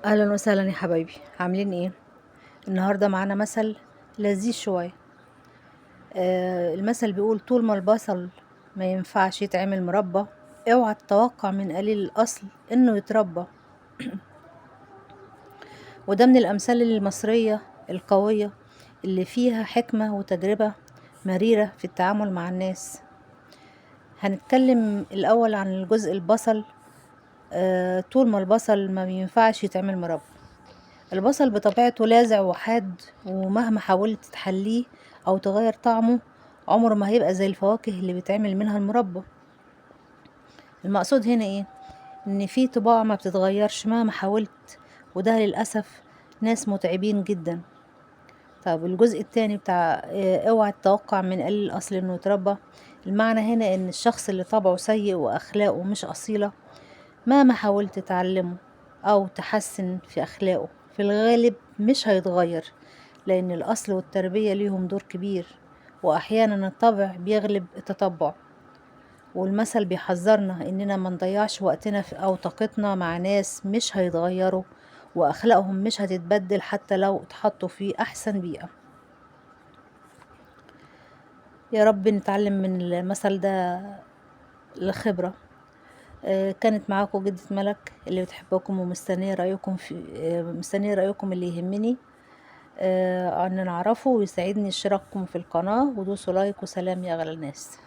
اهلا وسهلا يا حبايبي، عاملين ايه؟ النهارده معانا مثل لذيذ شويه. المثل بيقول: طول ما البصل ما ينفعش يتعمل مربى، اوعى تتوقع من قليل الاصل انه يتربى. وده من الامثال المصريه القويه اللي فيها حكمه وتجربه مريره في التعامل مع الناس. هنتكلم الاول عن الجزء البصل. طول ما البصل ما ينفعش يتعمل مربى. البصل بطبيعته لاذع وحاد، ومهما حاولت تحليه أو تغير طعمه عمره ما هيبقى زي الفواكه اللي بيتعمل منها المربى. المقصود هنا ايه؟ ان في طباع ما بتتغيرش مهما حاولت، وده للأسف ناس متعبين جدا. طب الجزء التاني بتاع اوعى تتوقع من قليل الأصل انه يتربى. المعنى هنا ان الشخص اللي طبعه سيء وأخلاقه مش أصيلة، مهما حاولت تعلمه أو تحسن في أخلاقه في الغالب مش هيتغير، لأن الأصل والتربية ليهم دور كبير، وأحيانا الطبع بيغلب التطبع. والمثل بيحذرنا إننا ما نضيعش وقتنا أو طاقتنا مع ناس مش هيتغيروا، وأخلاقهم مش هتتبدل حتى لو اتحطوا في أحسن بيئة. يا رب نتعلم من المثل ده الخبرة. كانت معاكم جدة ملك اللي بتحبكم، ومستنية رأيكم مستنية رأيكم اللي يهمني أن نعرفه، ويسعدني اشتراككم في القناة ودوسوا لايك، وسلام يا أغلى الناس.